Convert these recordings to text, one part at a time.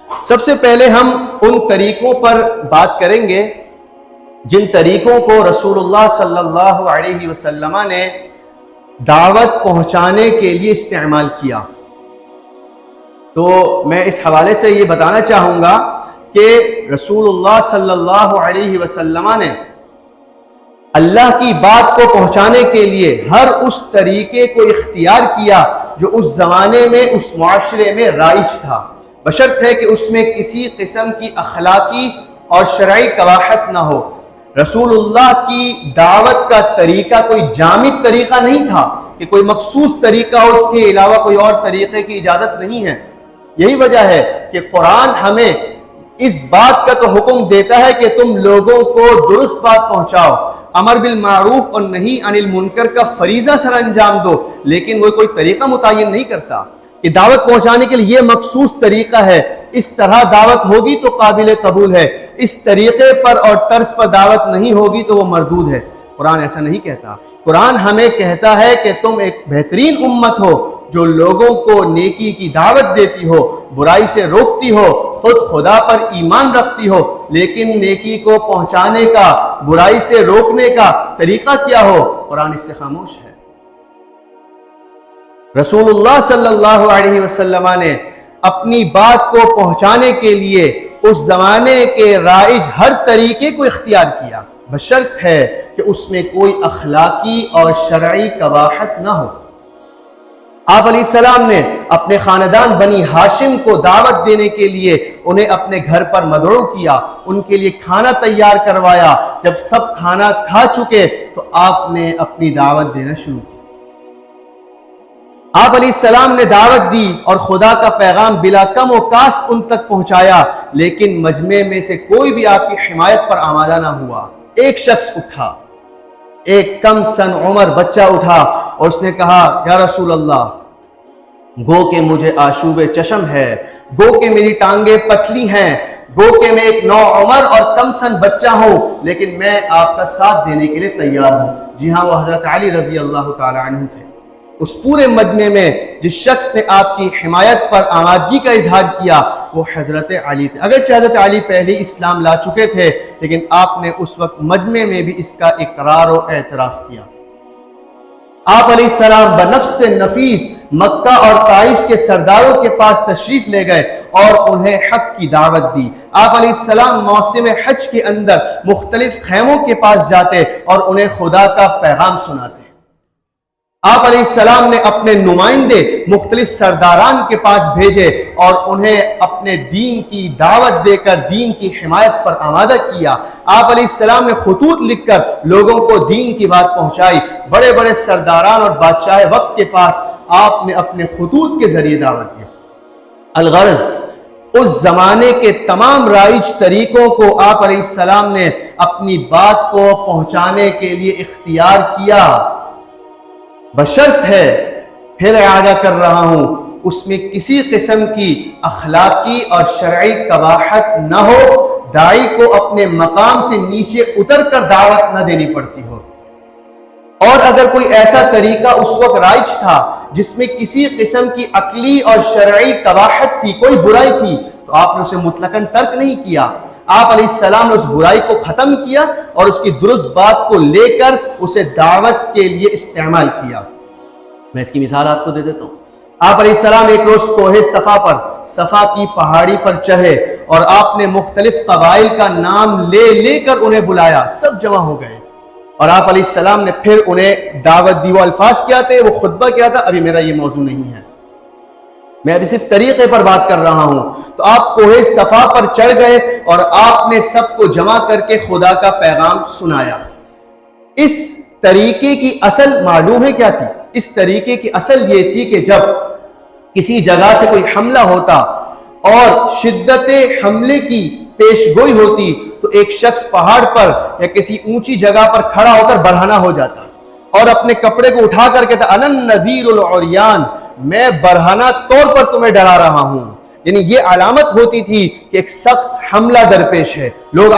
سب سے پہلے ہم ان طریقوں پر بات کریں گے جن طریقوں کو رسول اللہ صلی اللہ علیہ وسلم نے دعوت پہنچانے کے لیے استعمال کیا۔ تو میں اس حوالے سے یہ بتانا چاہوں گا کہ رسول اللہ صلی اللہ علیہ وسلم نے اللہ کی بات کو پہنچانے کے لیے ہر اس طریقے کو اختیار کیا جو اس زمانے میں اس معاشرے میں رائج تھا، بشرط ہے کہ اس میں کسی قسم کی اخلاقی اور شرعی قباحت نہ ہو۔ رسول اللہ کی دعوت کا طریقہ کوئی جامد طریقہ نہیں تھا کہ کوئی مخصوص طریقہ ہو، اس کے علاوہ کوئی اور طریقے کی اجازت نہیں ہے۔ یہی وجہ ہے کہ قرآن ہمیں اس بات کا تو حکم دیتا ہے کہ تم لوگوں کو درست بات پہنچاؤ، امر بالمعروف اور نہی عن المنکر کا فریضہ سر انجام دو، لیکن وہ کوئی طریقہ متعین نہیں کرتا کہ دعوت پہنچانے کے لیے یہ مخصوص طریقہ ہے، اس طرح دعوت ہوگی تو قابل قبول ہے، اس طریقے پر اور طرز پر دعوت نہیں ہوگی تو وہ مردود ہے۔ قرآن ایسا نہیں کہتا۔ قرآن ہمیں کہتا ہے کہ تم ایک بہترین امت ہو جو لوگوں کو نیکی کی دعوت دیتی ہو، برائی سے روکتی ہو، خود خدا پر ایمان رکھتی ہو، لیکن نیکی کو پہنچانے کا، برائی سے روکنے کا طریقہ کیا ہو؟ قرآن اس سے خاموش ہے۔ رسول اللہ صلی اللہ علیہ وسلم نے اپنی بات کو پہنچانے کے لیے اس زمانے کے رائج ہر طریقے کو اختیار کیا، بشرط ہے کہ اس میں کوئی اخلاقی اور شرعی قباحت نہ ہو۔ آپ علیہ السلام نے اپنے خاندان بنی ہاشم کو دعوت دینے کے لیے انہیں اپنے گھر پر مدعو کیا، ان کے لیے کھانا تیار کروایا۔ جب سب کھانا کھا چکے تو آپ نے اپنی دعوت دینا شروع کی۔ آپ علیہ السلام نے دعوت دی اور خدا کا پیغام بلا کم و کاست ان تک پہنچایا، لیکن مجمع میں سے کوئی بھی آپ کی حمایت پر آمادہ نہ ہوا۔ ایک شخص اٹھا، ایک کم سن عمر بچہ اٹھا اور اس نے کہا، یا رسول اللہ، گو کہ مجھے آشوب چشم ہے، گو کہ میری ٹانگیں پتلی ہیں، گو کہ میں ایک نو عمر اور کم سن بچہ ہوں، لیکن میں آپ کا ساتھ دینے کے لیے تیار ہوں۔ جی ہاں، وہ حضرت علی رضی اللہ تعالی عنہ تھے۔ اس پورے مجمع میں جس شخص نے آپ کی حمایت پر آمادگی کا اظہار کیا وہ حضرت علی تھے۔ اگرچہ حضرت علی پہلے اسلام لا چکے تھے، لیکن آپ نے اس وقت مجمع میں بھی اس کا اقرار و اعتراف کیا۔ آپ علیہ السلام بنفس نفیس مکہ اور طائف کے سرداروں کے پاس تشریف لے گئے اور انہیں حق کی دعوت دی۔ آپ علیہ السلام موسم حج کے اندر مختلف خیموں کے پاس جاتے اور انہیں خدا کا پیغام سناتے۔ آپ علیہ السلام نے اپنے نمائندے مختلف سرداران کے پاس بھیجے اور انہیں اپنے دین کی دعوت دے کر دین کی حمایت پر آمادہ کیا۔ آپ علیہ السلام نے خطوط لکھ کر لوگوں کو دین کی بات پہنچائی۔ بڑے بڑے سرداران اور بادشاہ وقت کے پاس آپ نے اپنے خطوط کے ذریعے دعوت دی۔ الغرض، اس زمانے کے تمام رائج طریقوں کو آپ علیہ السلام نے اپنی بات کو پہنچانے کے لیے اختیار کیا، بشرط ہے، پھر اعادہ کر رہا ہوں، اس میں کسی قسم کی اخلاقی اور شرعی قباحت نہ ہو، داعی کو اپنے مقام سے نیچے اتر کر دعوت نہ دینی پڑتی ہو۔ اور اگر کوئی ایسا طریقہ اس وقت رائج تھا جس میں کسی قسم کی عقلی اور شرعی قباحت تھی، کوئی برائی تھی، تو آپ نے اسے مطلقاً ترک نہیں کیا۔ آپ علیہ السلام نے اس برائی کو ختم کیا اور اس کی درست بات کو لے کر اسے دعوت کے لیے استعمال کیا۔ میں اس کی مثال آپ کو دے دیتا ہوں۔ آپ علیہ السلام ایک روز کوہ صفا پر، صفا کی پہاڑی پر چڑھے اور آپ نے مختلف قبائل کا نام لے لے کر انہیں بلایا، سب جمع ہو گئے اور آپ علیہ السلام نے پھر انہیں دعوت دی۔ وہ الفاظ کیا تھے، وہ خطبہ کیا تھا، ابھی میرا یہ موضوع نہیں ہے، میں ابھی صرف طریقے پر بات کر رہا ہوں۔ تو آپ کوہ صفا پر چڑھ گئے اور آپ نے سب کو جمع کر کے خدا کا پیغام سنایا۔ اس طریقے کی اصل معلوم ہے کیا تھی؟ اس طریقے کی اصل یہ تھی کہ جب کسی جگہ سے کوئی حملہ ہوتا اور شدت حملے کی پیش گوئی ہوتی تو ایک شخص پہاڑ پر یا کسی اونچی جگہ پر کھڑا ہو کر برہنہ ہو جاتا اور اپنے کپڑے کو اٹھا کر کہتا، انا النذیر العریان، میں برہنہ طور پر تمہیں ڈرا رہا ہوں۔ یعنی یہ علامت ہوتی تھی کہ ایک سخت حملہ درپیش ہے، لوگ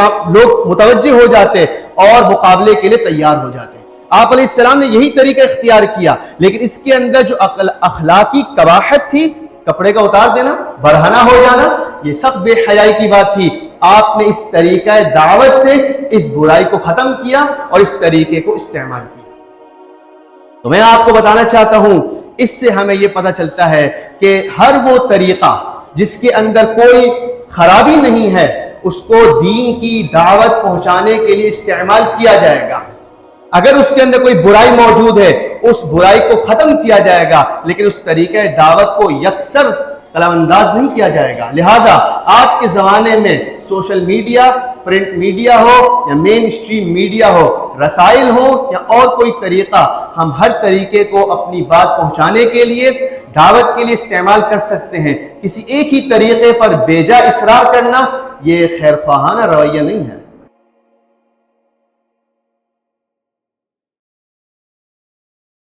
متوجہ ہو جاتے اور مقابلے کے لیے تیار ہو جاتے۔ آپ علیہ السلام نے یہی طریقہ اختیار کیا، لیکن اس کے اندر جو اخلاقی قباحت تھی، کپڑے کا اتار دینا، برہنہ ہو جانا، یہ سخت بے حیائی کی بات تھی. آپ نے اس طریقہ دعوت سے اس برائی کو ختم کیا اور اس طریقے کو استعمال کیا. تو میں آپ کو بتانا چاہتا ہوں اس سے ہمیں یہ پتہ چلتا ہے کہ ہر وہ طریقہ جس کے اندر کوئی خرابی نہیں ہے اس کو دین کی دعوت پہنچانے کے لیے استعمال کیا جائے گا. اگر اس کے اندر کوئی برائی موجود ہے اس برائی کو ختم کیا جائے گا، لیکن اس طریقہ دعوت کو یکسر قلم انداز نہیں کیا جائے گا. لہٰذا آج کے زمانے میں سوشل میڈیا، پرنٹ میڈیا ہو یا مین اسٹریم میڈیا ہو، رسائل ہو یا اور کوئی طریقہ، ہم ہر طریقے کو اپنی بات پہنچانے کے لیے، دعوت کے لیے استعمال کر سکتے ہیں. کسی ایک ہی طریقے پر بے جا اصرار کرنا یہ خیر خواہانہ رویہ نہیں ہے.